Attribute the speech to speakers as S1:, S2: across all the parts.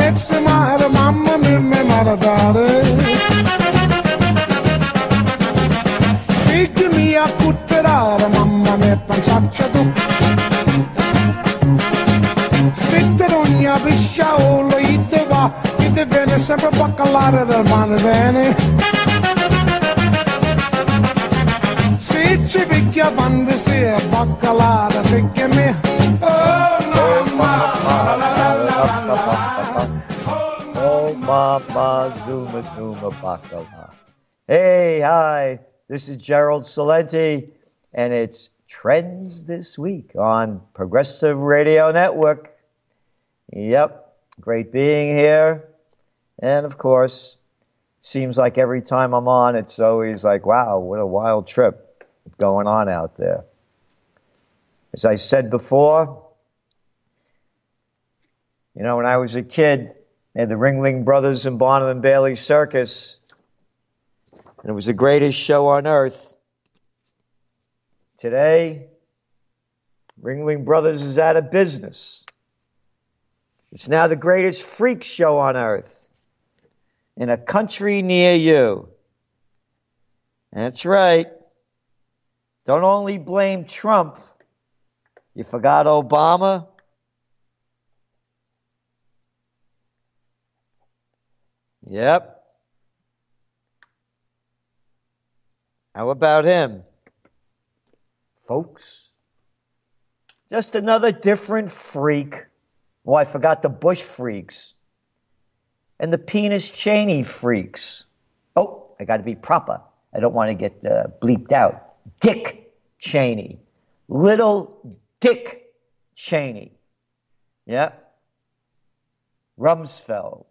S1: pezzi male, mamma mia, mi maradare. Figli mia, cutterare, mamma mia, pensaccia tu. Se te rogna pisciaolo, gli te va, gli te viene sempre baccalare del mare bene. Se ci picchia quando si è baccalare, figli mia.
S2: Mama, Zuma, Zuma, Bacala. Hey, hi, this is Gerald Celente, and it's Trends This Week on Progressive Radio Network. Yep, great being here. And of course, it seems like every time I'm on, it's always like, wow, what a wild trip going on out there. As I said before, you know, when I was a kid, they had the Ringling Brothers and Barnum and Bailey Circus, and it was the greatest show on earth. Today, Ringling Brothers is out of business. It's now the greatest freak show on earth in a country near you. That's right. Don't only blame Trump. You forgot Obama? Yep. How about him? Folks, just another different freak. Oh, I forgot the Bush freaks. And the penis Cheney freaks. Oh, I got to be proper. I don't want to get bleeped out. Dick Cheney. Little Dick Cheney. Yep. Rumsfeld.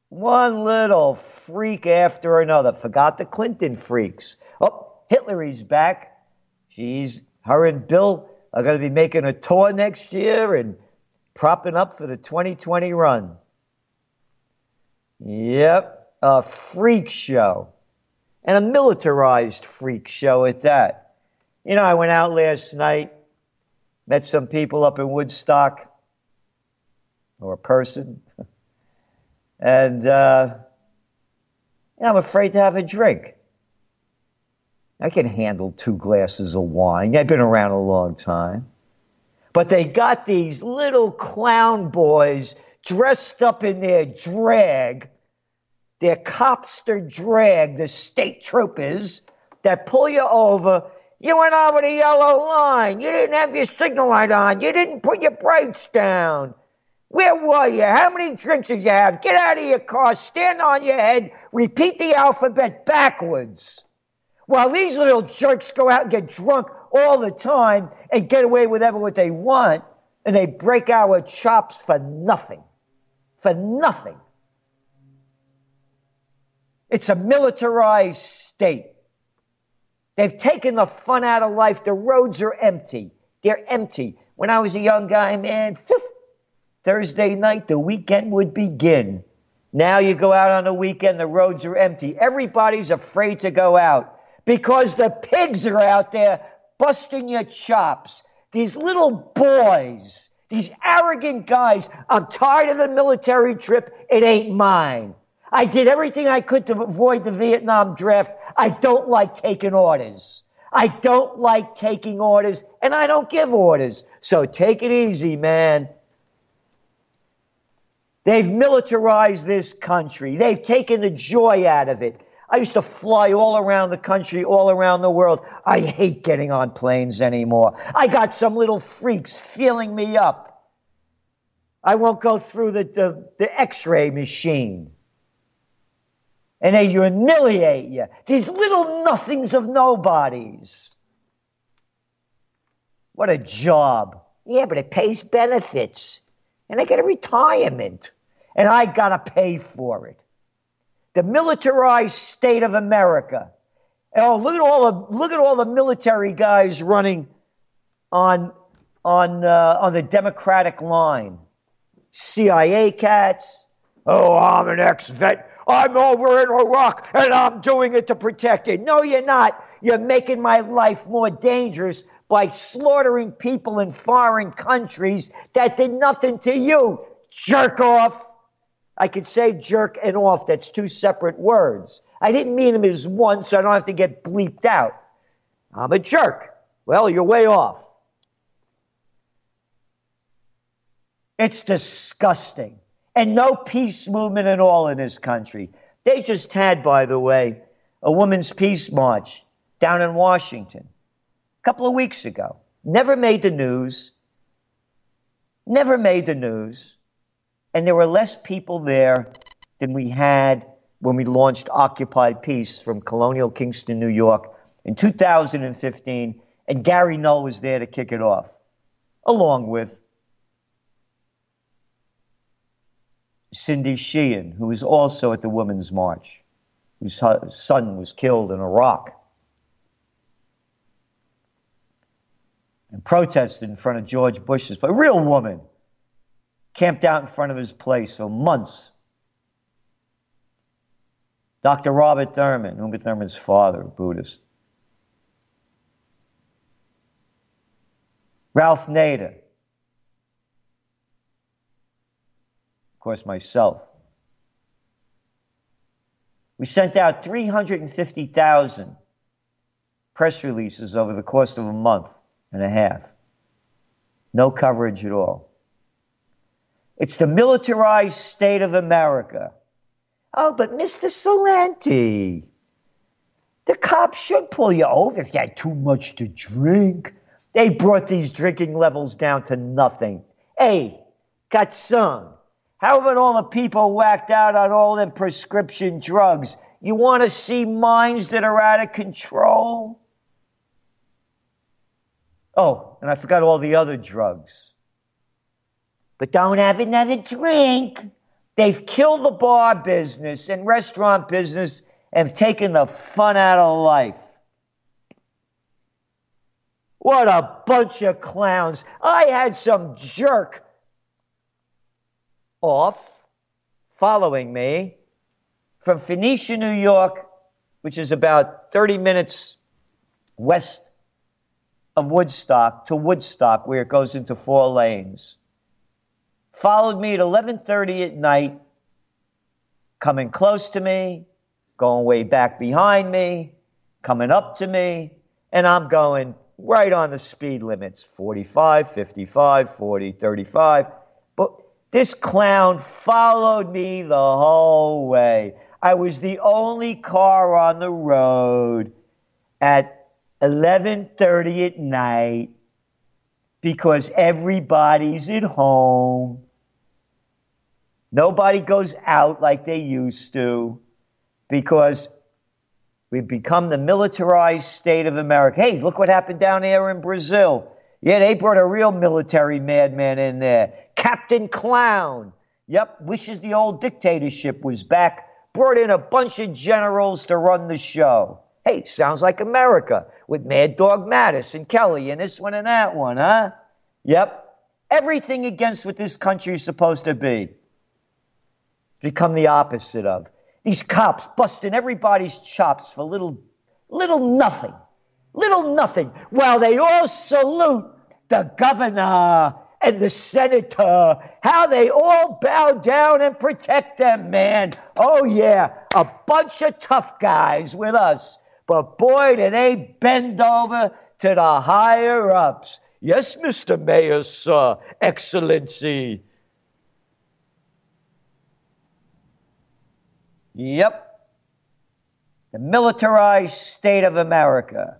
S2: One little freak after another. Forgot the Clinton freaks. Oh, Hillary's back. Her and Bill are going to be making a tour next year and propping up for the 2020 run. Yep, a freak show. And a militarized freak show at that. You know, I went out last night, met some people up in Woodstock, or a person. And I'm afraid to have a drink. I can handle 2 glasses of wine. I've been around a long time. But they got these little clown boys dressed up in their drag, their copster drag, the state troopers, that pull you over. You went over the yellow line. You didn't have your signal light on. You didn't put your brakes down. Where were you? How many drinks did you have? Get out of your car, stand on your head, repeat the alphabet backwards. While these little jerks go out and get drunk all the time and get away with what they want, and they break our chops for nothing. For nothing. It's a militarized state. They've taken the fun out of life. The roads are empty. They're empty. When I was a young guy, man, Thursday night, the weekend would begin. Now you go out on the weekend, the roads are empty. Everybody's afraid to go out because the pigs are out there busting your chops. These little boys, these arrogant guys. I'm tired of the military trip. It ain't mine. I did everything I could to avoid the Vietnam draft. I don't like taking orders. I don't like taking orders, and I don't give orders. So take it easy, man. They've militarized this country. They've taken the joy out of it. I used to fly all around the country, all around the world. I hate getting on planes anymore. I got some little freaks feeling me up. I won't go through the x-ray machine. And they humiliate you. These little nothings of nobodies. What a job. Yeah, but it pays benefits. And I get a retirement. And I got to pay for it. The militarized state of America. Oh, look at all the military guys running on the Democratic line. CIA cats. Oh, I'm an ex-vet. I'm over in Iraq, and I'm doing it to protect it. No, you're not. You're making my life more dangerous by slaughtering people in foreign countries that did nothing to you. Jerk off. I could say jerk and off. That's two separate words. I didn't mean them as one, so I don't have to get bleeped out. I'm a jerk. Well, you're way off. It's disgusting. And no peace movement at all in this country. They just had, by the way, a women's peace march down in Washington a couple of weeks ago. Never made the news. Never made the news. And there were less people there than we had when we launched Occupy Peace from Colonial Kingston, New York in 2015. And Gary Null was there to kick it off, along with Cindy Sheehan, who was also at the Women's March, whose son was killed in Iraq and protested in front of George Bush's place. A real woman. Camped out in front of his place for months. Dr. Robert Thurman, Uma Thurman's father, a Buddhist. Ralph Nader. Of course, myself. We sent out 350,000 press releases over the course of a month and a half. No coverage at all. It's the militarized state of America. Oh, but Mr. Celente, the cops should pull you over if you had too much to drink. They brought these drinking levels down to nothing. Hey, Gatson, how about all the people whacked out on all them prescription drugs? You want to see minds that are out of control? Oh, and I forgot all the other drugs. But don't have another drink. They've killed the bar business and restaurant business and have taken the fun out of life. What a bunch of clowns. I had some jerk off following me from Phoenicia, New York, which is about 30 minutes west of Woodstock, to Woodstock, where it goes into 4 lanes. Followed me at 11:30 at night, coming close to me, going way back behind me, coming up to me, and I'm going right on the speed limits, 45, 55, 40, 35. But this clown followed me the whole way. I was the only car on the road at 11:30 at night, because everybody's at home. Nobody goes out like they used to, because we've become the militarized state of America. Hey, look what happened down there in Brazil. Yeah, they brought a real military madman in there. Captain Clown. Yep, wishes the old dictatorship was back. Brought in a bunch of generals to run the show. Hey, sounds like America, with Mad Dog Mattis and Kelly and this one and that one, huh? Yep. Everything against what this country is supposed to be. It's become the opposite of. These cops busting everybody's chops for little nothing. Little nothing. While they all salute the governor and the senator. How they all bow down and protect them, man. Oh, yeah. A bunch of tough guys with us. But boy, do they bend over to the higher-ups. Yes, Mr. Mayor, sir, Excellency. Yep. The militarized state of America.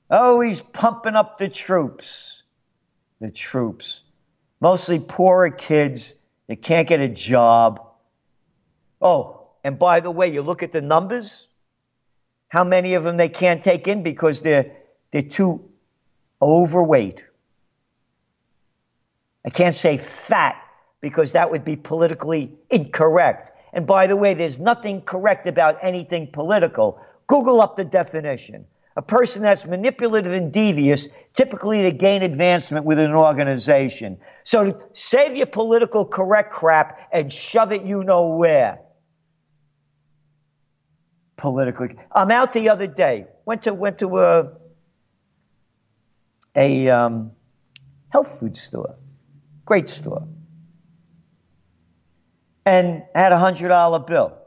S2: Always pumping up the troops. The troops. Mostly poorer kids that can't get a job. Oh, and by the way, you look at the numbers. How many of them they can't take in because they're too overweight. I can't say fat because that would be politically incorrect. And by the way, there's nothing correct about anything political. Google up the definition. A person that's manipulative and devious, typically to gain advancement within an organization. So save your political correct crap and shove it you know where. Politically. I'm out the other day. Went to a health food store. Great store. and had $100 bill.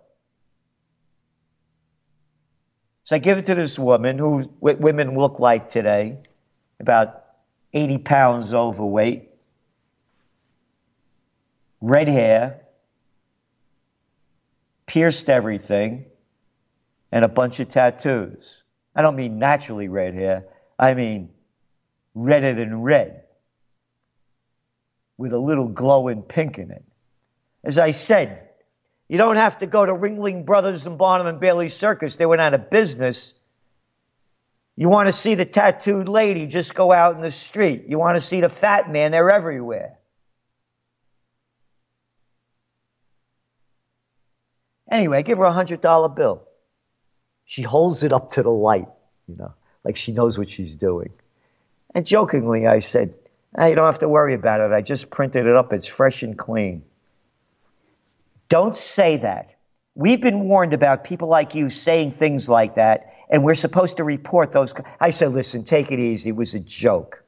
S2: So I give it to this woman who what women look like today, about 80 pounds overweight, red hair, pierced everything, and a bunch of tattoos. I don't mean naturally red hair. I mean redder than red, with a little glowing pink in it. As I said, you don't have to go to Ringling Brothers and Barnum and Bailey Circus. They went out of business. You want to see the tattooed lady, just go out in the street. You want to see the fat man, they're everywhere. Anyway, I give her a $100 bill. She holds it up to the light, like she knows what she's doing. And jokingly, I said, you don't have to worry about it. I just printed it up. It's fresh and clean. Don't say that. We've been warned about people like you saying things like that, and we're supposed to report those. I said, listen, take it easy. It was a joke.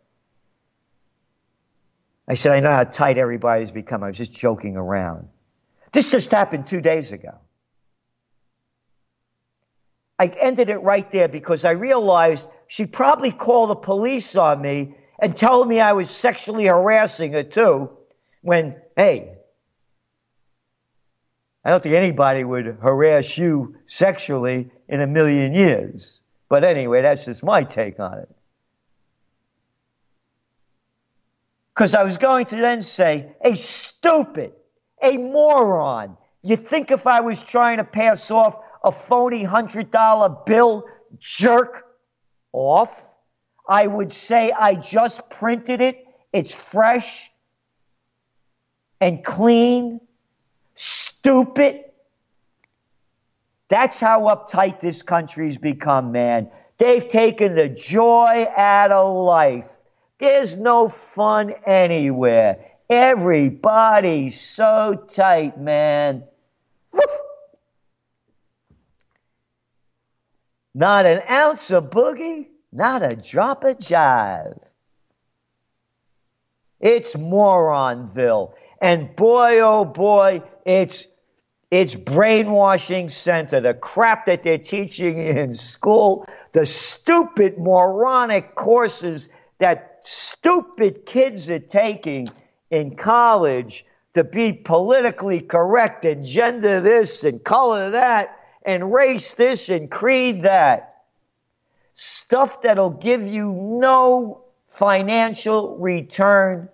S2: I said, I know how tight everybody's become. I was just joking around. This just happened 2 days ago. I ended it right there because I realized she'd probably call the police on me and tell me I was sexually harassing her too, when, hey, I don't think anybody would harass you sexually in a million years. But anyway, that's just my take on it. Because I was going to then say, a stupid, a moron. You think if I was trying to pass off a phony $100 bill, jerk off, I would say I just printed it, it's fresh and clean. Stupid. That's how uptight this country's become, man. They've taken the joy out of life. There's no fun anywhere. Everybody's so tight, man. Woof. Not an ounce of boogie, not a drop of jive. It's Moronville. And boy, oh boy, it's brainwashing center. The crap that they're teaching in school, the stupid, moronic courses that stupid kids are taking in college to be politically correct and gender this and color that and race this and creed that. Stuff that'll give you no financial return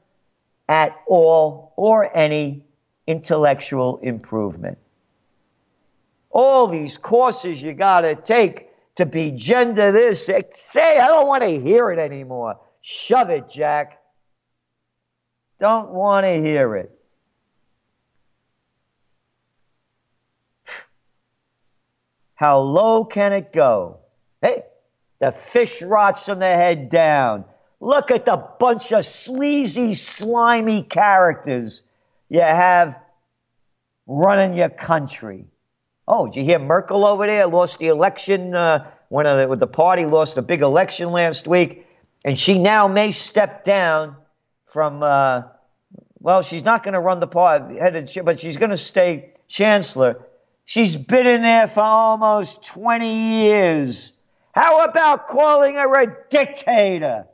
S2: at all or any intellectual improvement. All these courses you got to take to be gender this. Say, I don't want to hear it anymore. Shove it, Jack. Don't want to hear it. How low can it go? Hey, the fish rots from the head down. Look at the bunch of sleazy, slimy characters you have running your country. Oh, did you hear Merkel over there lost the election? With the party lost a big election last week, and she now may step down from. She's not going to run the party, but she's going to stay chancellor. She's been in there for almost 20 years. How about calling her a dictator?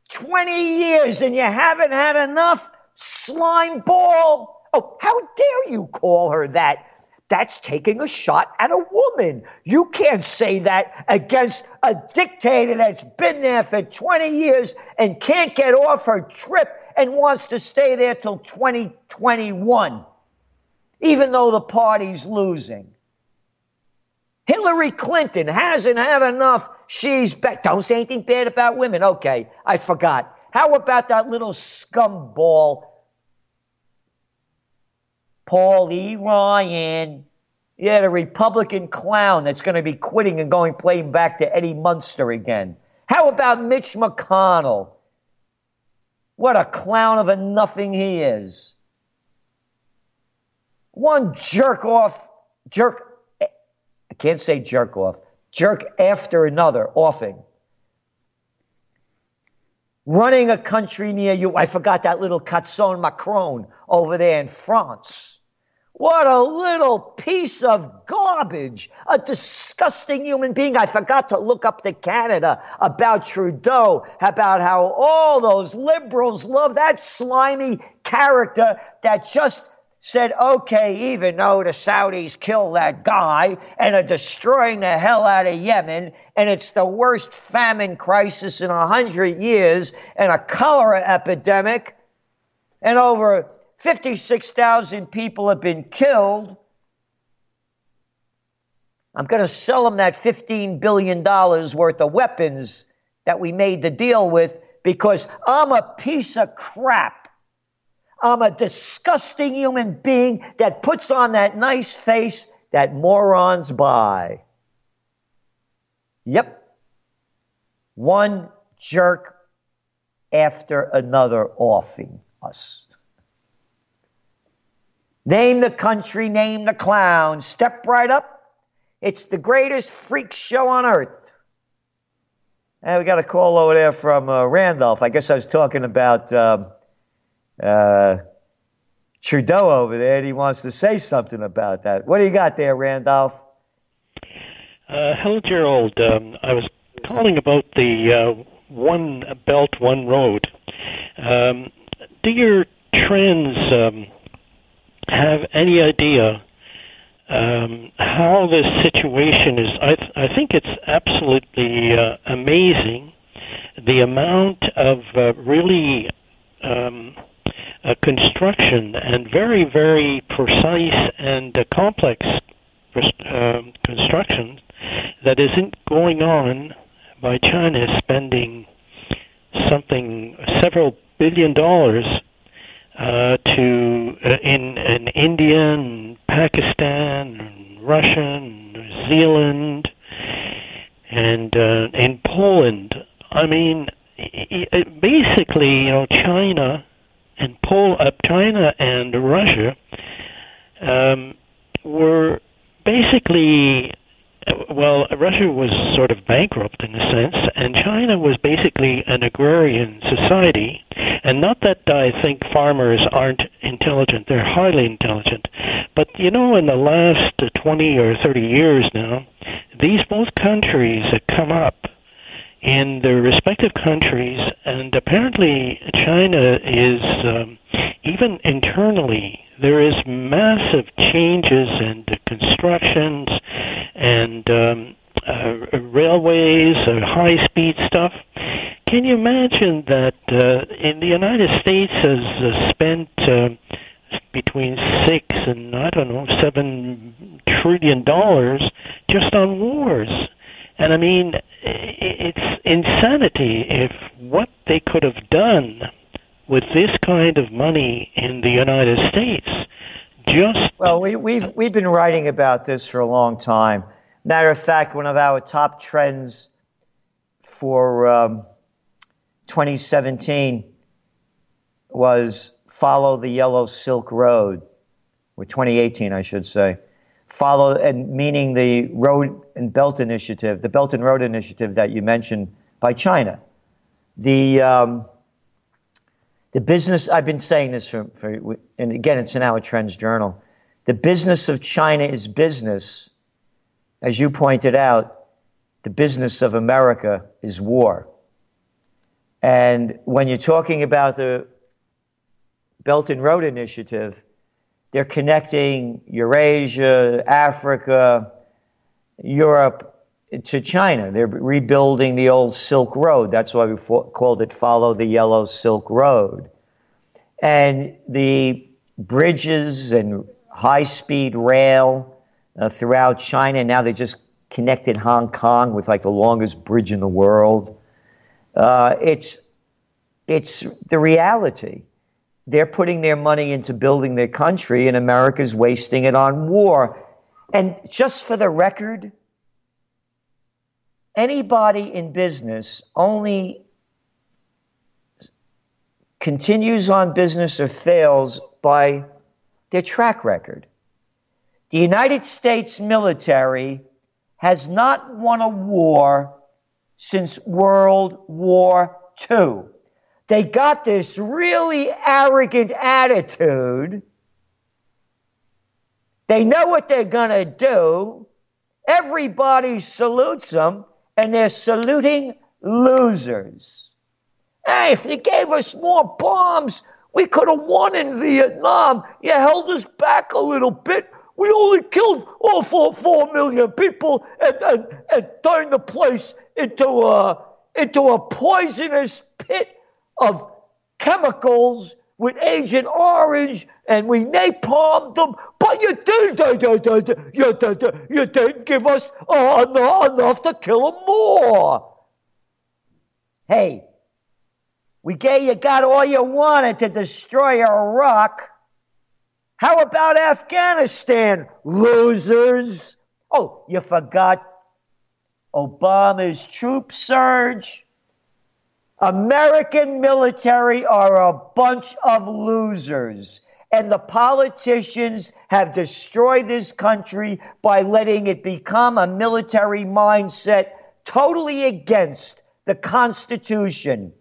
S2: 20 years and you haven't had enough? Slime ball. Oh, how dare you call her that? That's taking a shot at a woman. You can't say that against a dictator that's been there for 20 years and can't get off her trip and wants to stay there till 2021, even though the party's losing. Hillary Clinton hasn't had enough. She's back. Don't say anything bad about women. Okay, I forgot. How about that little scumball, Paul E. Ryan? Yeah, the Republican clown that's going to be quitting and playing back to Eddie Munster again. How about Mitch McConnell? What a clown of a nothing he is. One jerk after another, offing. running a country near you. I forgot that little Catson Macron over there in France. What a little piece of garbage, a disgusting human being. I forgot to look up to Canada about Trudeau, about how all those liberals love that slimy character that just said, okay, even though the Saudis killed that guy and are destroying the hell out of Yemen, and it's the worst famine crisis in 100 years, and a cholera epidemic, and over 56,000 people have been killed. I'm going to sell them that $15 billion worth of weapons that we made the deal with because I'm a piece of crap. I'm a disgusting human being that puts on that nice face that morons buy. Yep. One jerk after another offing us. Name the country, name the clown. Step right up. It's the greatest freak show on earth. And we got a call over there from Randolph. I guess I was talking about Trudeau over there, and he wants to say something about that. What do you got there, Randolph?
S3: Hello, Gerald. I was calling about the One Belt, One Road. Do your trends have any idea how this situation is? I think it's absolutely amazing the amount of really construction and very, very precise and complex construction that isn't going on by China spending several $billion in India and Pakistan and Russia and New Zealand and in Poland. I mean, basically, China and Russia were basically, Russia was sort of bankrupt in a sense, and China was basically an agrarian society. And not that I think farmers aren't intelligent, they're highly intelligent. But, in the last 20 or 30 years now, these both countries have come up in their respective countries, and apparently China is, even internally, there is massive changes and constructions and railways, high-speed stuff. Can you imagine that in the United States has spent between $6 and $7 trillion just on wars? And I mean, it's insanity if what they could have done with this kind of money in the United States just...
S2: Well, we've been writing about this for a long time. Matter of fact, one of our top trends for 2017 was follow the Yellow Silk Road, or 2018, I should say. Follow, and meaning the Road and Belt Initiative, the Belt and Road Initiative that you mentioned by China. The business, I've been saying this for, and again, it's in our Trends Journal. The business of China is business. As you pointed out, the business of America is war. And when you're talking about the Belt and Road Initiative, they're connecting Eurasia, Africa, Europe to China. They're rebuilding the old Silk Road. That's why we called it Follow the Yellow Silk Road. And the bridges and high-speed rail throughout China. Now they just connected Hong Kong with like the longest bridge in the world. It's the reality. They're putting their money into building their country, and America's wasting it on war. And just for the record, anybody in business only continues on business or fails by their track record. The United States military has not won a war since World War II. They got this really arrogant attitude. They know what they're going to do. Everybody salutes them, and they're saluting losers. Hey, if you gave us more bombs, we could have won in Vietnam. You held us back a little bit. We only killed 4 million people and turned the place into a poisonous pit of chemicals with Agent Orange, and we napalmed them. But you didn't give us enough to kill them more. Hey, you got all you wanted to destroy Iraq. How about Afghanistan, losers? Oh, you forgot Obama's troop surge? American military are a bunch of losers, and the politicians have destroyed this country by letting it become a military mindset totally against the Constitution,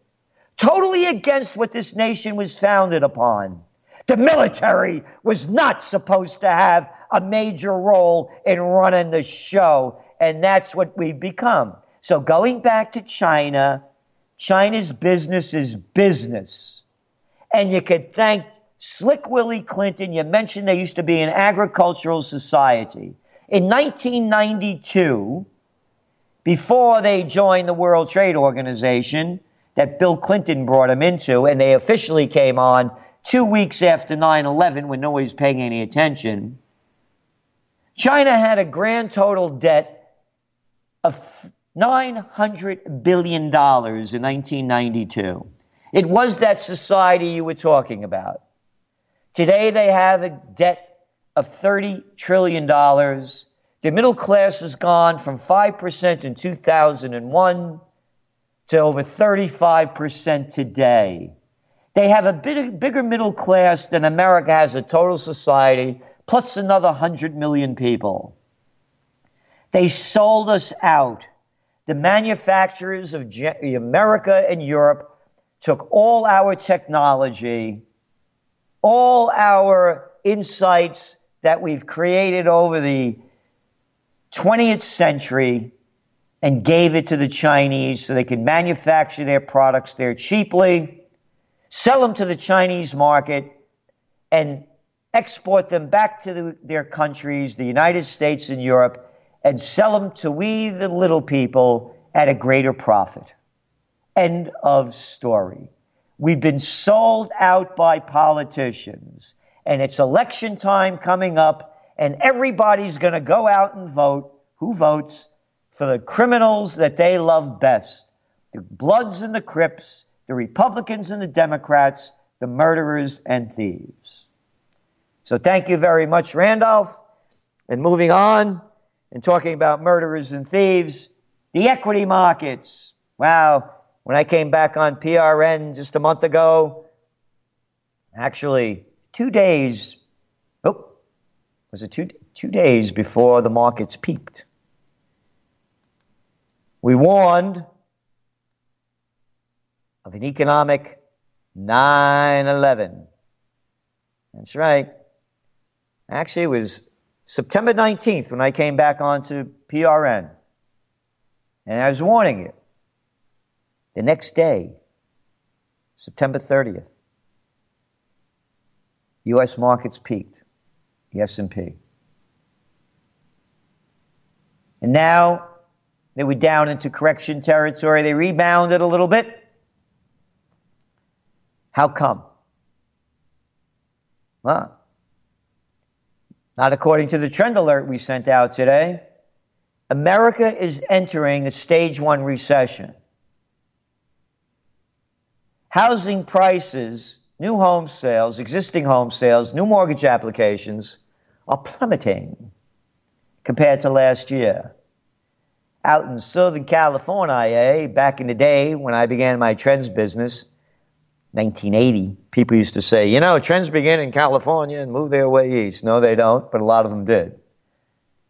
S2: totally against what this nation was founded upon. The military was not supposed to have a major role in running the show, and that's what we've become. So going back to China, China's business is business. And you could thank Slick Willie Clinton. You mentioned they used to be an agricultural society. In 1992, before they joined the World Trade Organization that Bill Clinton brought them into, and they officially came on 2 weeks after 9/11 when nobody was paying any attention, China had a grand total debt of $900 billion in 1992. It was that society you were talking about. Today they have a debt of $30 trillion. The middle class has gone from 5% in 2001 to over 35% today. They have a bigger middle class than America has a total society, plus another 100 million people. They sold us out. The manufacturers of America and Europe took all our technology, all our insights that we've created over the 20th century, and gave it to the Chinese so they could manufacture their products there cheaply, sell them to the Chinese market, and export them back to their countries, the United States and Europe, and sell them to we, the little people, at a greater profit. End of story. We've been sold out by politicians, and it's election time coming up, and everybody's going to go out and vote. Who votes? For the criminals that they love best. The Bloods and the Crips, the Republicans and the Democrats, the murderers and thieves. So thank you very much, Randolph. And moving on and talking about murderers and thieves, the equity markets. Wow. When I came back on PRN just a month ago, actually 2 days, was it two days before the markets peaked? We warned of an economic 9/11. That's right. Actually, it was September 19th when I came back onto PRN. And I was warning you. The next day, September 30th, U.S. markets peaked, the S&P. And now they were down into correction territory. They rebounded a little bit. How come? Well, not according to the trend alert we sent out today. America is entering a stage 1 recession. Housing prices, new home sales, existing home sales, new mortgage applications are plummeting compared to last year. Out in Southern California, back in the day when I began my trends business, 1980, people used to say, trends begin in California and move their way east. No, they don't, but a lot of them did.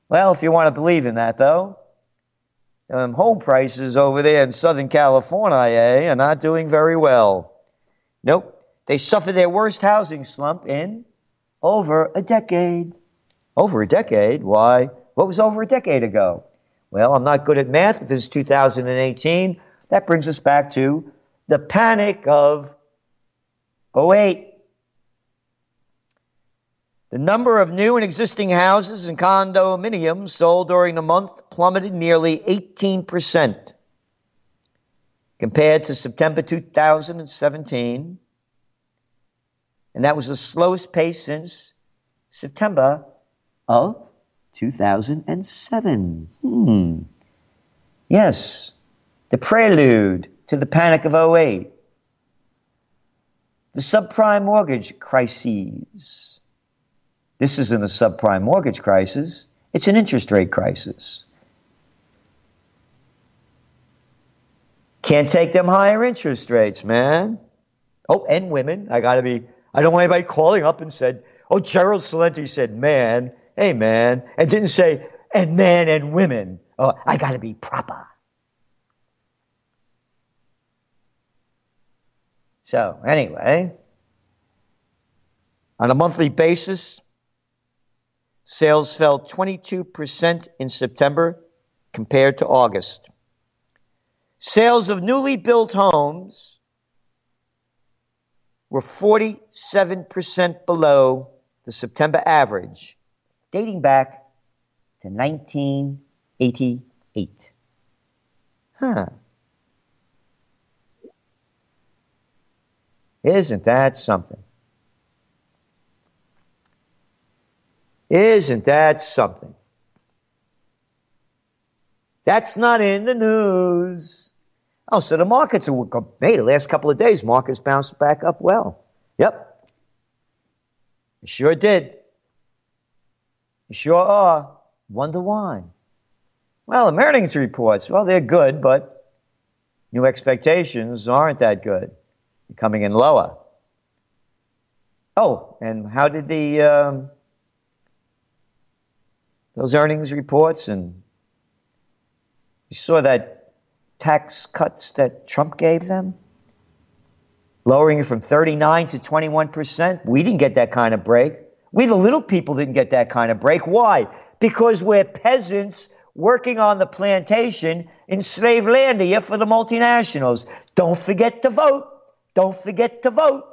S2: Well, if you want to believe in that, though, home prices over there in Southern California are not doing very well. Nope. They suffered their worst housing slump in over a decade. Over a decade? Why? What was over a decade ago? Well, I'm not good at math, but this is 2018. That brings us back to the panic of '08. The number of new and existing houses and condominiums sold during the month plummeted nearly 18% compared to September 2017. And that was the slowest pace since September of 2007. Yes, the prelude to the panic of '08. The subprime mortgage crises. This isn't a subprime mortgage crisis. It's an interest rate crisis. Can't take them higher interest rates, man. Oh, and women. I don't want anybody calling up and said, oh, Gerald Celente said man, hey man, and didn't say, and men and women. Oh, I got to be proper. So, anyway, on a monthly basis, sales fell 22% in September compared to August. Sales of newly built homes were 47% below the September average, dating back to 1988. Isn't that something? Isn't that something? That's not in the news. Oh, so the markets are made the last couple of days. Markets bounced back up well. Yep. It sure did. You sure are. Wonder why. Well, the earnings reports, well, they're good, but new expectations aren't that good. They're coming in lower. Oh, and how did those earnings reports, and you saw that tax cuts that Trump gave them, lowering it from 39 to 21%. We didn't get that kind of break. We, the little people, didn't get that kind of break. Why? Because we're peasants working on the plantation in slave land here for the multinationals. Don't forget to vote. Don't forget to vote.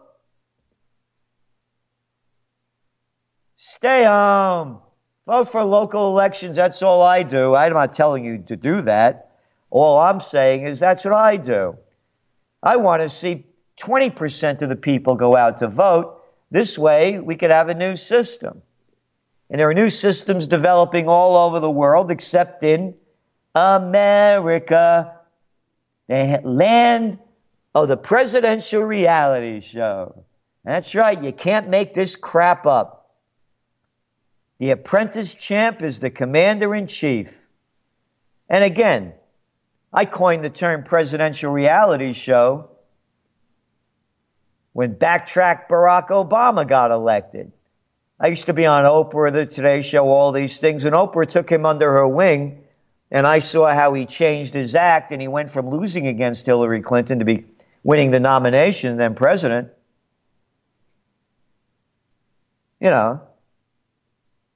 S2: Stay home. Vote for local elections. That's all I do. I'm not telling you to do that. All I'm saying is that's what I do. I want to see 20% of the people go out to vote. This way, we could have a new system. And there are new systems developing all over the world, except in America, the land of the presidential reality show. That's right. You can't make this crap up. The apprentice champ is the commander-in-chief. And again, I coined the term presidential reality show when backtrack Barack Obama got elected. I used to be on Oprah, the Today Show, all these things, and Oprah took him under her wing, and I saw how he changed his act, and he went from losing against Hillary Clinton to be winning the nomination and then president. You know,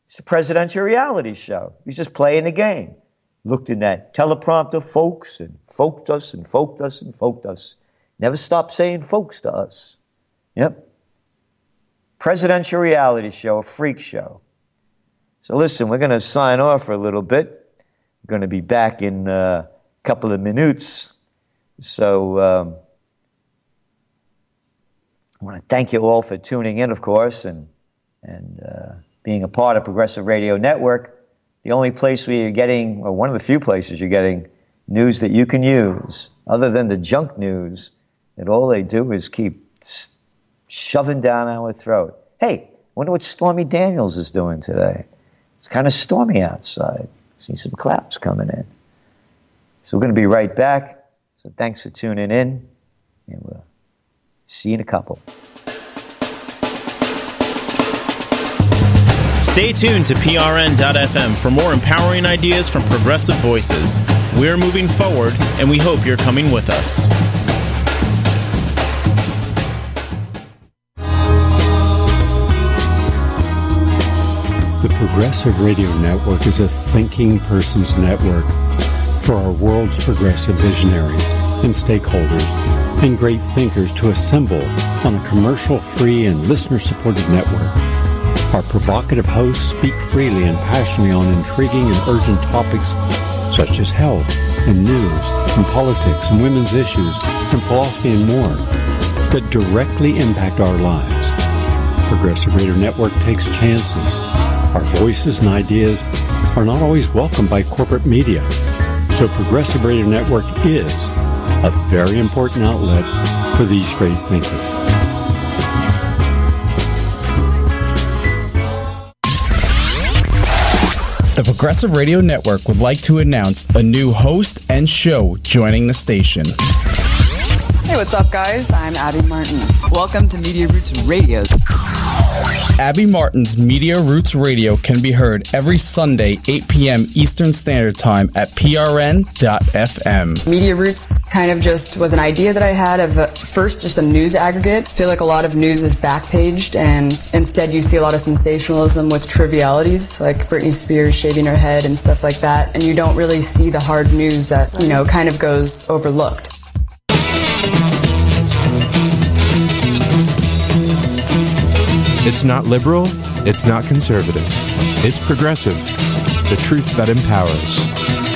S2: it's a presidential reality show. He's just playing the game. Looked in that teleprompter, folks, and folked us, and folked us, and folked us. Never stopped saying folks to us. Yep. Presidential reality show, a freak show. So listen, we're going to sign off for a little bit. We're going to be back in a couple of minutes. So I want to thank you all for tuning in, of course, and being a part of Progressive Radio Network. The only place where you're getting, or one of the few places you're getting news that you can use, other than the junk news, that all they do is keep shoving down our throat. Hey, wonder what Stormy Daniels is doing today. It's kind of stormy outside. See some clouds coming in. So we're going to be right back. So thanks for tuning in, and we'll see you in a couple.
S4: Stay tuned to PRN.FM for more empowering ideas from progressive voices. We're moving forward, and we hope you're coming with us.
S5: Progressive Radio Network is a thinking person's network for our world's progressive visionaries and stakeholders and great thinkers to assemble on a commercial-free and listener-supported network. Our provocative hosts speak freely and passionately on intriguing and urgent topics such as health and news and politics and women's issues and philosophy and more that directly impact our lives. Progressive Radio Network takes chances. Our voices and ideas are not always welcomed by corporate media. So Progressive Radio Network is a very important outlet for these great thinkers.
S6: The Progressive Radio Network would like to announce a new host and show joining the station.
S7: Hey, what's up, guys? I'm Abby Martin. Welcome to Media Roots Radio.
S6: Abby Martin's Media Roots Radio can be heard every Sunday, 8 p.m. Eastern Standard Time at prn.fm.
S7: Media Roots kind of just was an idea that I had of first just a news aggregate. I feel like a lot of news is backpaged, and instead you see a lot of sensationalism with trivialities, like Britney Spears shaving her head and stuff like that, and you don't really see the hard news that, you know, kind of goes overlooked.
S8: It's not liberal, it's not conservative. It's progressive, the truth that empowers.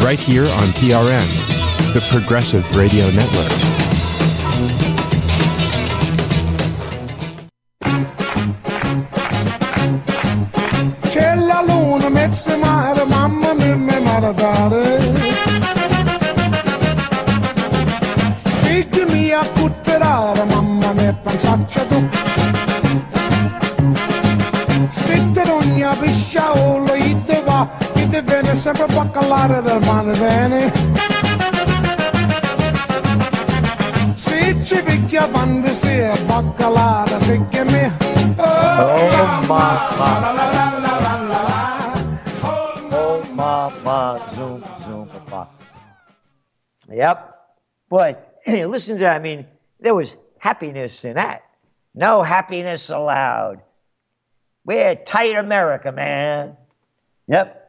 S8: Right here on PRN, the Progressive Radio Network.
S1: C'è la luna, mezza mare, mamma mia, mi maradare. Figli mia, cutterare, mamma mia, pensaccia tu. Pisciaolo, ite va, ite viene sempre baccalare del mare bene. Se ci picchia quando si è baccalare, picchia me.
S2: Oh, mama, zoom, zoom, papa. Yep. But listen to that. I mean, there was happiness in that. No happiness allowed. We're tight America, man. Yep.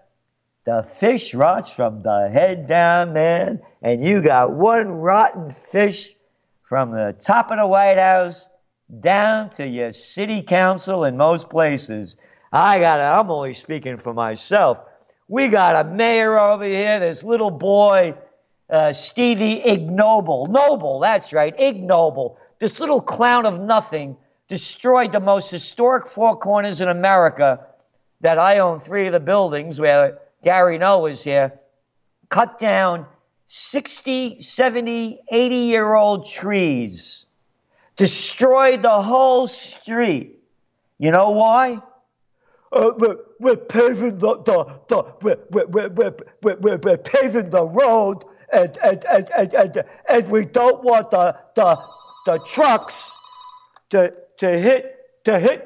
S2: The fish rots from the head down, man. And you got one rotten fish from the top of the White House down to your city council in most places. I'm only speaking for myself. We got a mayor over here, this little boy, Stevie Ignoble. Noble, that's right, Ignoble. This little clown of nothing destroyed the most historic Four Corners in America that I own 3 of the buildings where Gary Noe was here, cut down 60, 70, 80-year-old trees, destroyed the whole street. You know why? We're paving we're paving the road and we don't want the trucks to hit the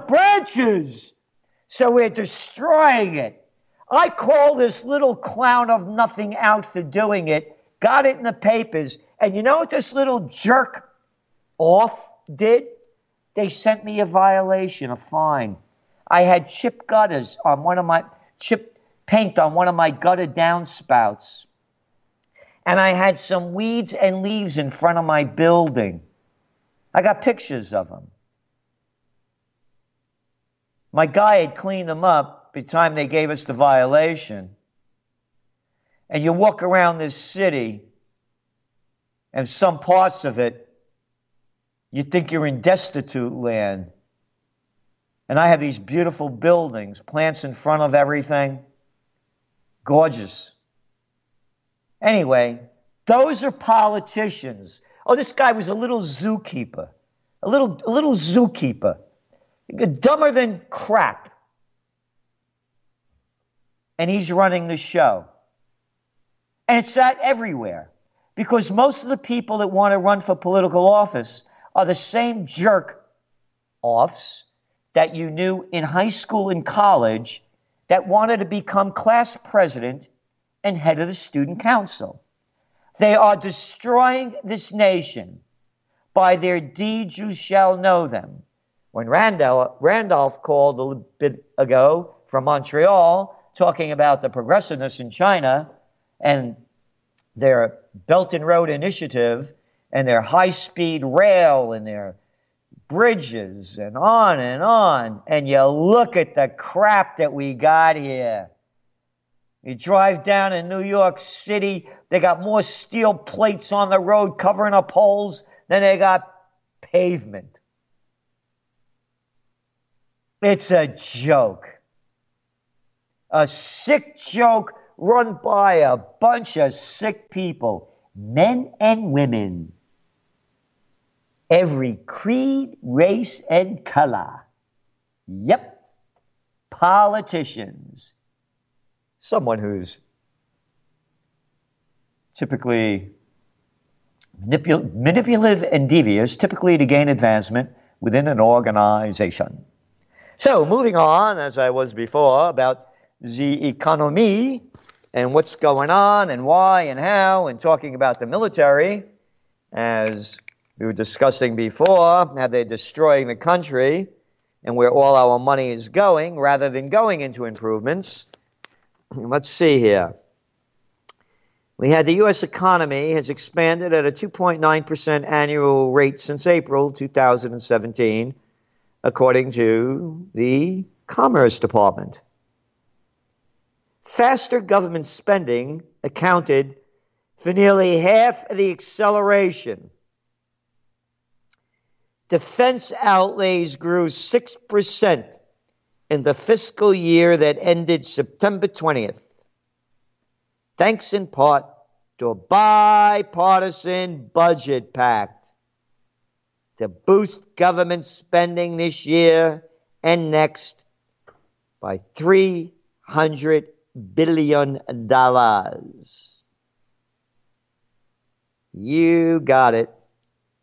S2: branches. So we're destroying it. I call this little clown of nothing out for doing it, got it in the papers, and you know what this little jerk off did? They sent me a violation, a fine. I had chip gutters on chip paint on one of my gutter downspouts. And I had some weeds and leaves in front of my building. I got pictures of them. My guy had cleaned them up by the time they gave us the violation. And you walk around this city, and some parts of it, you think you're in destitute land. And I have these beautiful buildings, plants in front of everything. Gorgeous. Anyway, those are politicians. Oh, this guy was a little zookeeper. A little zookeeper. Dumber than crap. And he's running the show. And it's that everywhere. Because most of the people that want to run for political office are the same jerk-offs that you knew in high school and college that wanted to become class president and head of the student council. They are destroying this nation. By their deeds you shall know them. when Randolph called a little bit ago from Montreal, talking about the progressiveness in China and their Belt and Road Initiative and their high-speed rail and their bridges and on, and you look at the crap that we got here. You drive down in New York City, they got more steel plates on the road covering up holes than they got pavement. It's a joke. A sick joke run by a bunch of sick people, men and women. Every creed, race, and color. Yep. Politicians. Someone who's typically manipulative and devious, typically to gain advancement within an organization. So, moving on, as I was before, about the economy and what's going on and why and how, and talking about the military, as we were discussing before, how they're destroying the country and where all our money is going rather than going into improvements. Let's see here. We had the U.S. economy has expanded at a 2.9% annual rate since April 2017, according to the Commerce Department. Faster government spending accounted for nearly half of the acceleration. Defense outlays grew 6% in the fiscal year that ended September 20th, thanks in part to a bipartisan budget pact to boost government spending this year and next by $300 billion. You got it.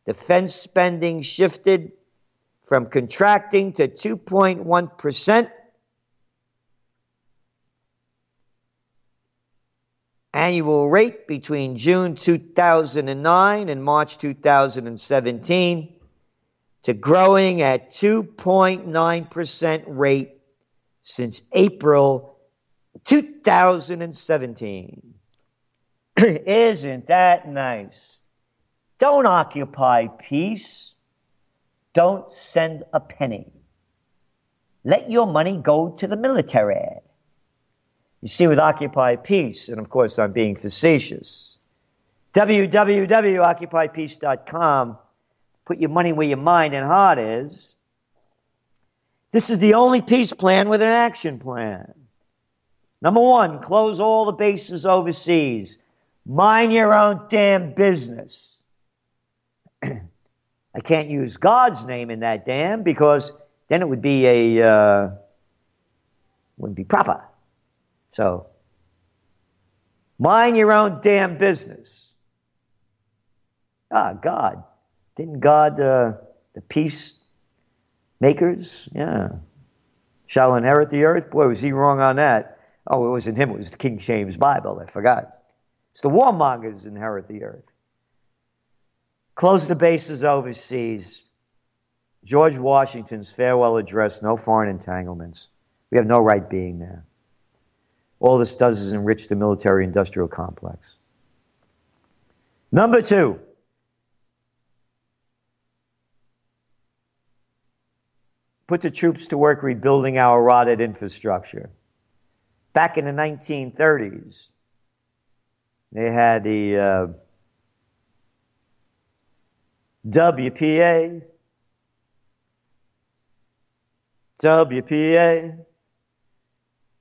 S2: Defense spending shifted from contracting to 2.1% annual rate between June 2009 and March 2017 to growing at 2.9% rate since April 2017. Isn't that nice? Don't occupy peace. Don't send a penny. Let your money go to the military. You see, with Occupy Peace, and of course I'm being facetious, www.occupypeace.com, put your money where your mind and heart is. This is the only peace plan with an action plan. Number one, close all the bases overseas. Mind your own damn business. I can't use God's name in that damn because then it would be wouldn't be proper. So, mind your own damn business. God. Didn't God, the peace makers, shall inherit the earth? Boy, was he wrong on that. Oh, it wasn't him, it was the King James Bible, I forgot. It's the warmongers inherit the earth. Close the bases overseas. George Washington's farewell address, no foreign entanglements. We have no right being there. All this does is enrich the military-industrial complex. Number two, put the troops to work rebuilding our rotted infrastructure. Back in the 1930s, they had the WPA.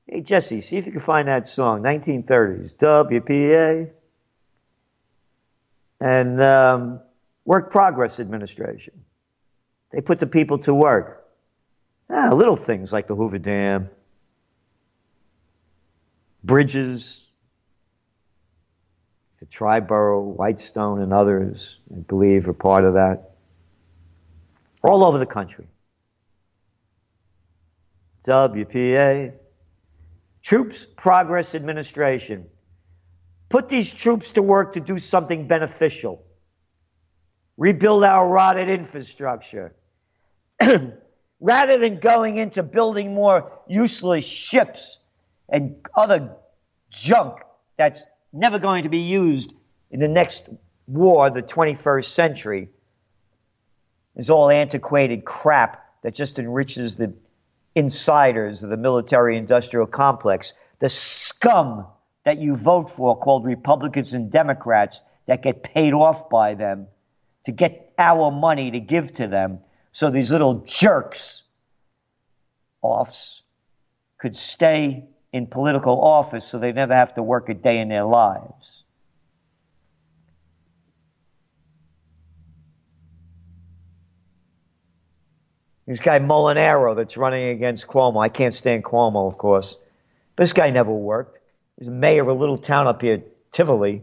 S2: Hey, Jesse, see if you can find that song, 1930s, WPA. And Work Progress Administration. They put the people to work. Little things like the Hoover Dam, bridges, the Triborough, Whitestone, and others, I believe, are part of that. All over the country. WPA. Troops Progress Administration. Put these troops to work to do something beneficial. Rebuild our rotted infrastructure. rather than going into building more useless ships and other junk that's never going to be used in the next war, the 21st century, is all antiquated crap that just enriches the insiders of the military-industrial complex, the scum that you vote for called Republicans and Democrats that get paid off by them to get our money to give to them so these little jerks offs could stay in political office so they never have to work a day in their lives. This guy Molinaro that's running against Cuomo. I can't stand Cuomo, of course. But this guy never worked. He's mayor of a little town up here, Tivoli,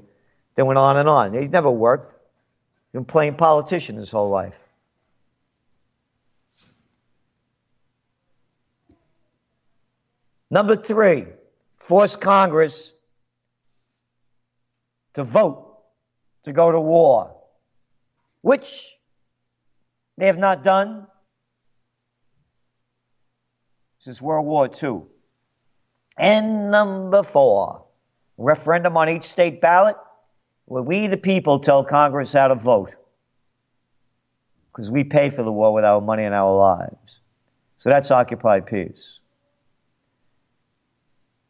S2: that went on and on. He never worked. He's been playing politician his whole life. Number 3, force Congress to vote to go to war, which they have not done since World War II. And number 4, referendum on each state ballot, where we the people tell Congress how to vote, because we pay for the war with our money and our lives. So that's Occupy Peace.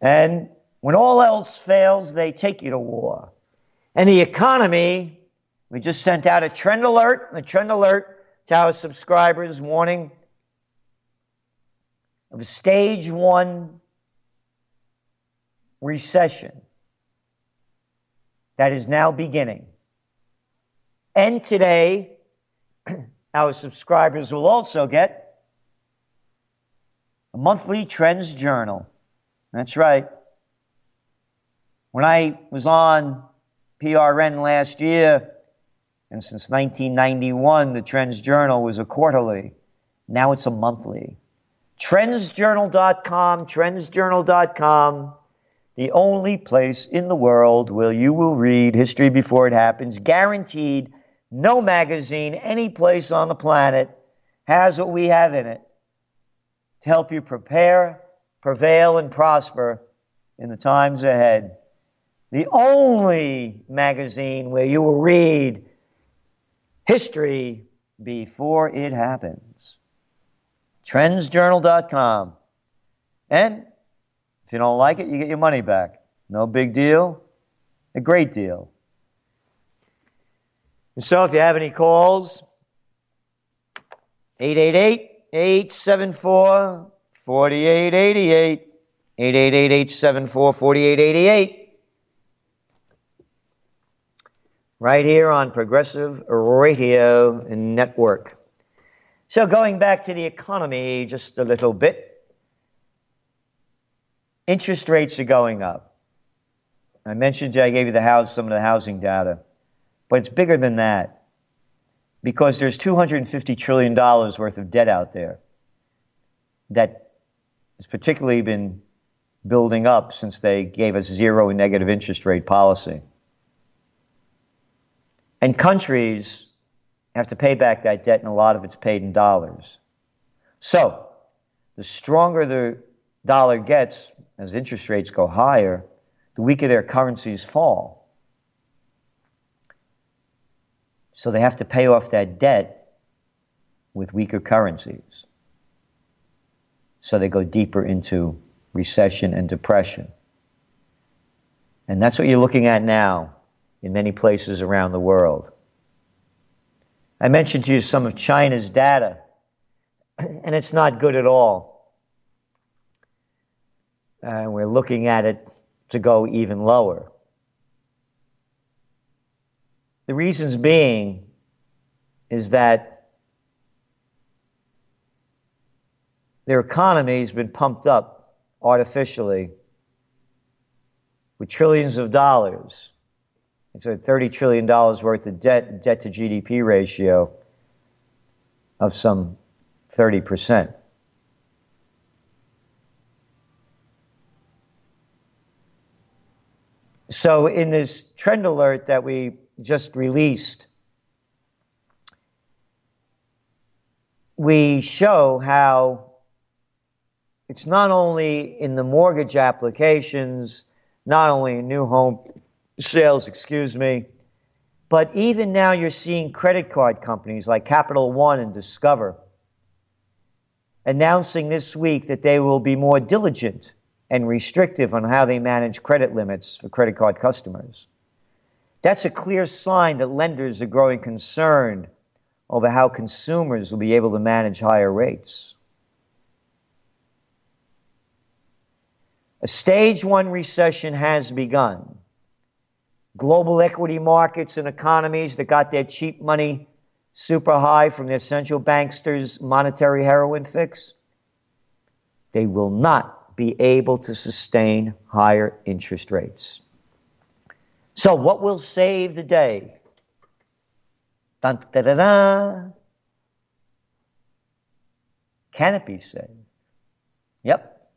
S2: And when all else fails, they take you to war. And the economy, we just sent out a trend alert to our subscribers warning of a stage 1 recession that is now beginning. And today, our subscribers will also get a monthly Trends Journal. That's right. When I was on PRN last year, and since 1991, the Trends Journal was a quarterly. Now it's a monthly. Trendsjournal.com, trendsjournal.com, the only place in the world where you will read history before it happens. Guaranteed, no magazine, any place on the planet has what we have in it to help you prepare, prevail, and prosper in the times ahead. The only magazine where you will read history before it happens. Trendsjournal.com. And if you don't like it, you get your money back. No big deal. A great deal. And so if you have any calls, 888-874-4888. 888-874-4888. Right here on Progressive Radio Network. So going back to the economy just a little bit. Interest rates are going up. I mentioned I gave you some of the housing data. But it's bigger than that. Because there's $250 trillion worth of debt out there that has particularly been building up since they gave us zero and negative interest rate policy. And countries have to pay back that debt, and a lot of it's paid in dollars. So, the stronger the dollar gets, as interest rates go higher, the weaker their currencies fall. So they have to pay off that debt with weaker currencies. So they go deeper into recession and depression. And that's what you're looking at now in many places around the world. I mentioned to you some of China's data, and it's not good at all. We're looking at it to go even lower. The reasons being is that their economy has been pumped up artificially with trillions of dollars. It's a $30 trillion worth of debt to GDP ratio of some 30%. So in this trend alert that we just released, we show how it's not only in the mortgage applications, not only in new home sales, but even now you're seeing credit card companies like Capital One and Discover announcing this week that they will be more diligent and restrictive on how they manage credit limits for credit card customers. That's a clear sign that lenders are growing concerned over how consumers will be able to manage higher rates. A stage 1 recession has begun. Global equity markets and economies that got their cheap money super high from their central banksters' monetary heroin fix, they will not be able to sustain higher interest rates. So what will save the day? Dun, da, da, da. Can it be saved? Yep.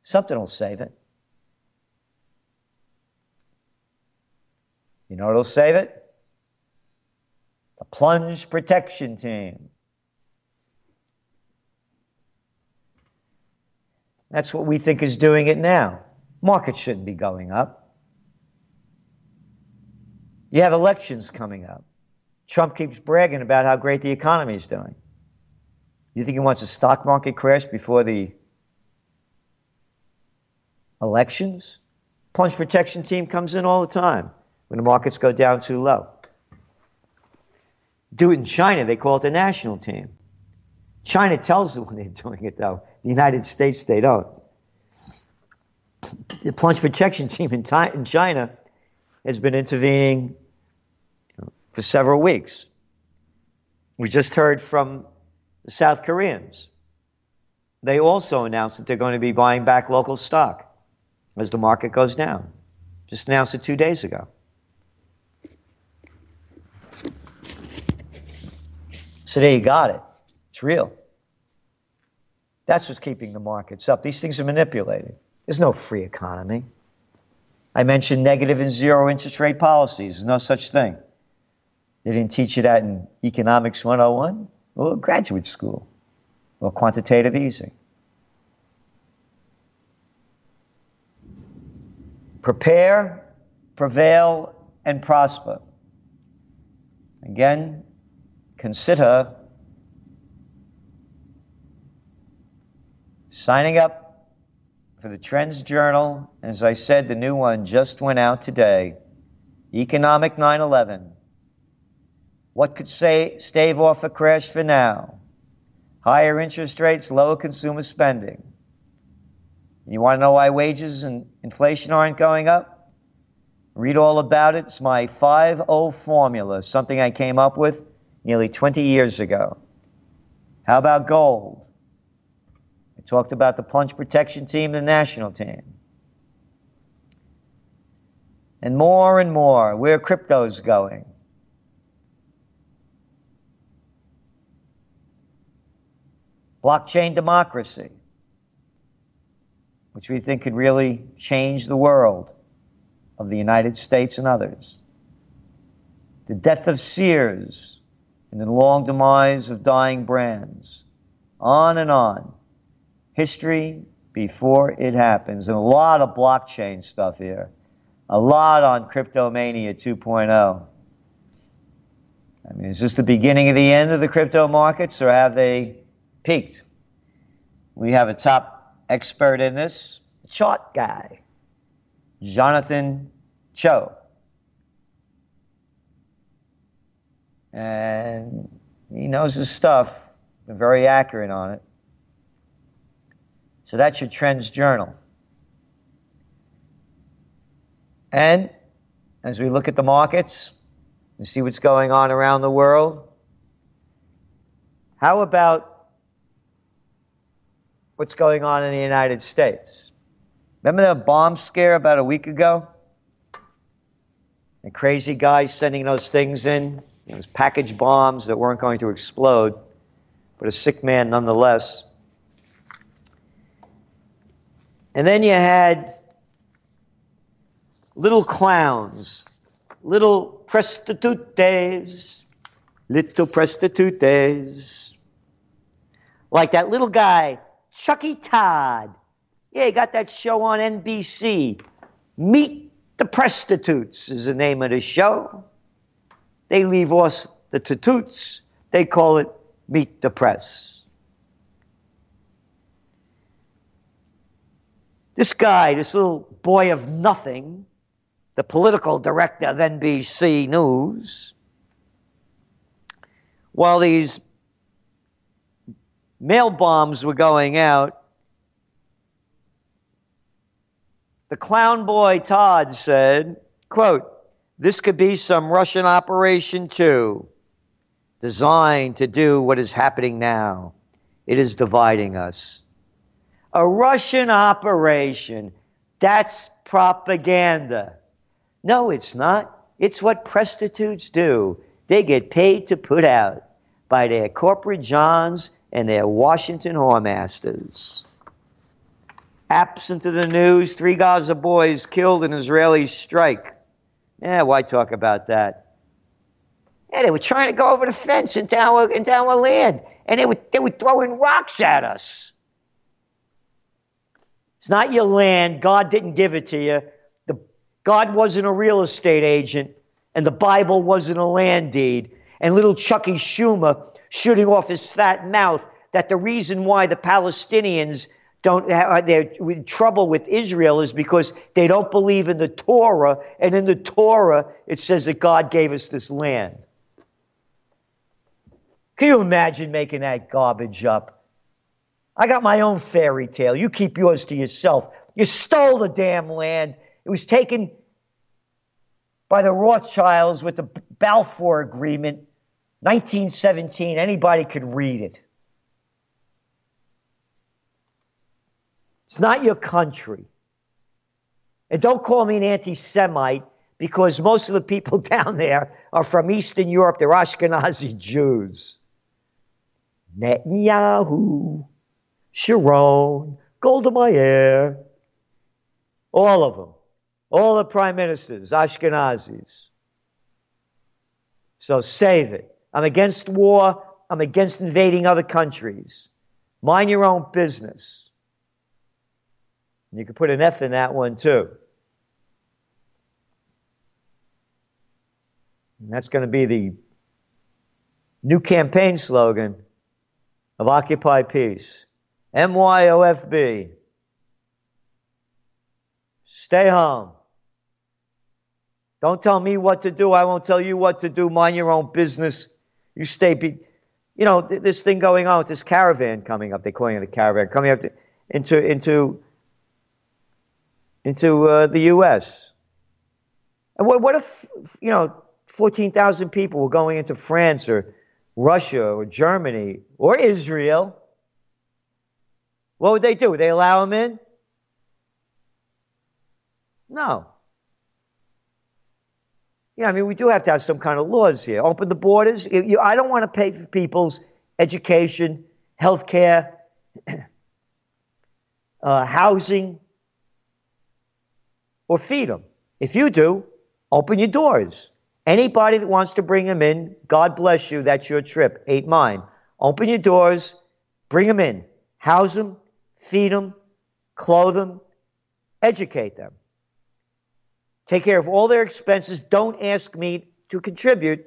S2: Something will save it. You know what'll save it? The plunge protection team. That's what we think is doing it now. Markets shouldn't be going up. You have elections coming up. Trump keeps bragging about how great the economy is doing. You think he wants a stock market crash before the elections? Plunge protection team comes in all the time when the markets go down too low. Do it in China, they call it the national team. China tells them when they're doing it, though. The United States, they don't. The plunge protection team in China has been intervening for several weeks. We just heard from the South Koreans. They also announced that they're going to be buying back local stock as the market goes down. Just announced it 2 days ago. So there you got it. It's real. That's what's keeping the markets up. These things are manipulated. There's no free economy. I mentioned negative and zero interest rate policies. There's no such thing. They didn't teach you that in Economics 101 or graduate school or quantitative easing. Prepare, prevail, and prosper. Again, consider signing up for the Trends Journal. As I said, the new one just went out today. Economic 9/11. What could stave off a crash for now? Higher interest rates, lower consumer spending. You want to know why wages and inflation aren't going up? Read all about it. It's my 5-0 formula, something I came up with nearly 20 years ago. How about gold? I talked about the plunge protection team, the national team. And more, where crypto's going. Blockchain democracy, which we think could really change the world of the United States and others. The death of Sears and the long demise of dying brands. On and on. History before it happens. And a lot of blockchain stuff here. A lot on Cryptomania 2.0. I mean, is this the beginning of the end of the crypto markets, or have they peaked? We have a top expert in this, a chart guy, Jonathan Cho. And he knows his stuff. They're very accurate on it. So that's your Trends Journal. And as we look at the markets and see what's going on around the world, how about what's going on in the United States? Remember that bomb scare about a week ago? The crazy guys sending those things in, those package bombs that weren't going to explode, but a sick man nonetheless. And then you had little clowns, little prostitutes, little prostitutes. Like that little guy, Chucky Todd. Yeah, he got that show on NBC. Meet the Prostitutes is the name of the show. They leave off the tutoots. They call it Meet the Press. This guy, this little boy of nothing, the political director of NBC News, while these mail bombs were going out, the clown boy Todd said, quote, "This could be some Russian operation too, designed to do what is happening now. It is dividing us." A Russian operation. That's propaganda. No, it's not. It's what prostitutes do. They get paid to put out by their corporate johns and their Washington whoremasters. Absent of the news, 3 Gaza boys killed in Israeli strike. Why talk about that? Yeah, they were trying to go over the fence into our land, and they were throwing rocks at us. It's not your land. God didn't give it to you. God wasn't a real estate agent, and the Bible wasn't a land deed. And little Chucky Schumer shooting off his fat mouth that the reason why the Palestinians they're in trouble with Israel is because they don't believe in the Torah, and in the Torah it says that God gave us this land. Can you imagine making that garbage up? I got my own fairy tale. You keep yours to yourself. You stole the damn land. It was taken by the Rothschilds with the Balfour Agreement, 1917. Anybody could read it. It's not your country. And don't call me an anti-Semite, because most of the people down there are from Eastern Europe. They're Ashkenazi Jews. Netanyahu, Sharon, Golda Meir, all of them. All the prime ministers, Ashkenazis. So save it. I'm against war. I'm against invading other countries. Mind your own business. And you can put an F in that one too. And that's going to be the new campaign slogan of Occupy Peace. MYOFB. Stay home. Don't tell me what to do. I won't tell you what to do. Mind your own business. You stay. This thing going on with this caravan coming up. They're calling it a caravan coming up into the U.S. And what if 14,000 people were going into France or Russia or Germany or Israel? What would they do? Would they allow them in? No. We do have to have some kind of laws here. Open the borders. I don't want to pay for people's education, health care, housing, or feed them. If you do, open your doors. Anybody that wants to bring them in, God bless you, that's your trip, ain't mine. Open your doors, bring them in, house them, feed them, clothe them, educate them. Take care of all their expenses. Don't ask me to contribute.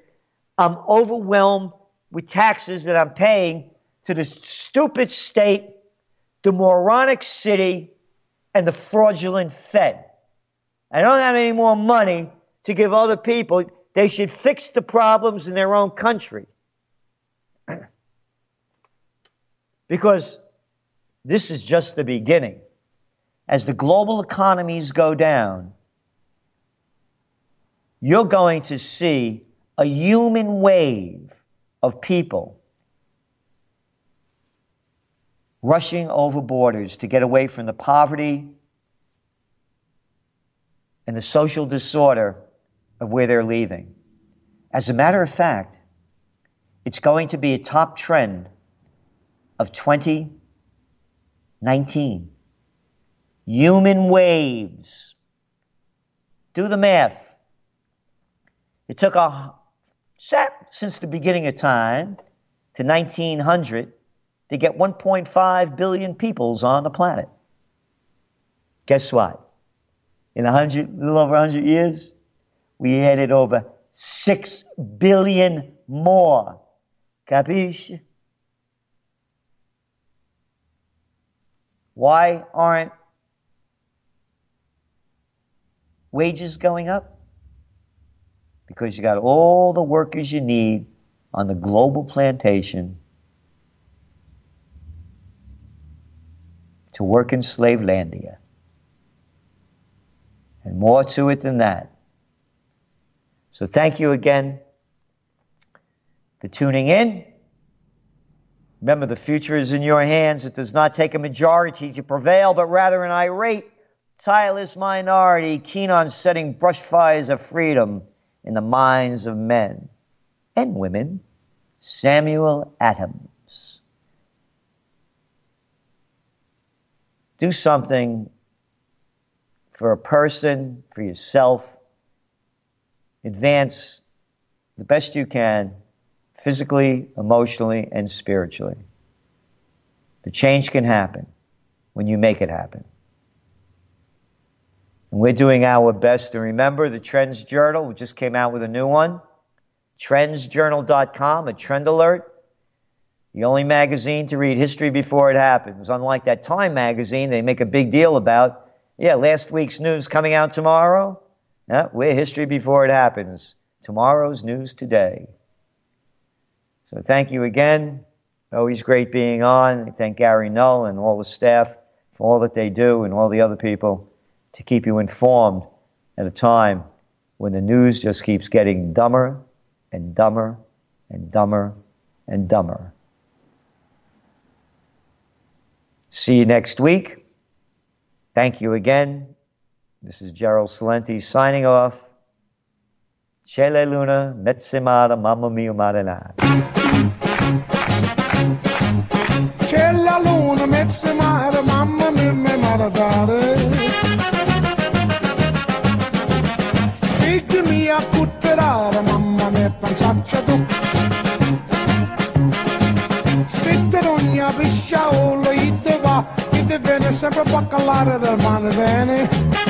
S2: I'm overwhelmed with taxes that I'm paying to the stupid state, the moronic city, and the fraudulent Fed. I don't have any more money to give other people. They should fix the problems in their own country. Because this is just the beginning. As the global economies go down, you're going to see a human wave of people rushing over borders to get away from the poverty and the social disorder of where they're leaving. As a matter of fact, it's going to be a top trend of 2019. Human waves. Do the math. It took since the beginning of time to 1900 to get 1.5 billion peoples on the planet. Guess what? In a little over 100 years, we added over 6 billion more. Capisce? Why aren't wages going up? Because you got all the workers you need on the global plantation to work in Slavelandia. And more to it than that. So thank you again for tuning in. Remember, the future is in your hands. It does not take a majority to prevail, but rather an irate, tireless minority keen on setting brush fires of freedom in the minds of men and women. Samuel Adams. Do something for a person, for yourself. Advance the best you can, physically, emotionally, and spiritually. The change can happen when you make it happen. And we're doing our best. And remember, the Trends Journal, we just came out with a new one. Trendsjournal.com, a trend alert. The only magazine to read history before it happens. Unlike that Time magazine they make a big deal about. Yeah, last week's news coming out tomorrow. Yeah, we're history before it happens. Tomorrow's news today. So thank you again. Always great being on. I thank Gary Null and all the staff for all that they do and all the other people to keep you informed at a time when the news just keeps getting dumber and dumber and dumber and dumber. See you next week. Thank you again. This is Gerald Celente signing off. C'è la luna, mezz'amara, mamma mia, marinara.
S1: C'è la luna, mezz'amara, mamma mia, marinara. Figli mia, cutterara, mamma mia, pensaccia tu. Se te non pisciaolo, ite va, ite viene sempre a baccalare del mare bene.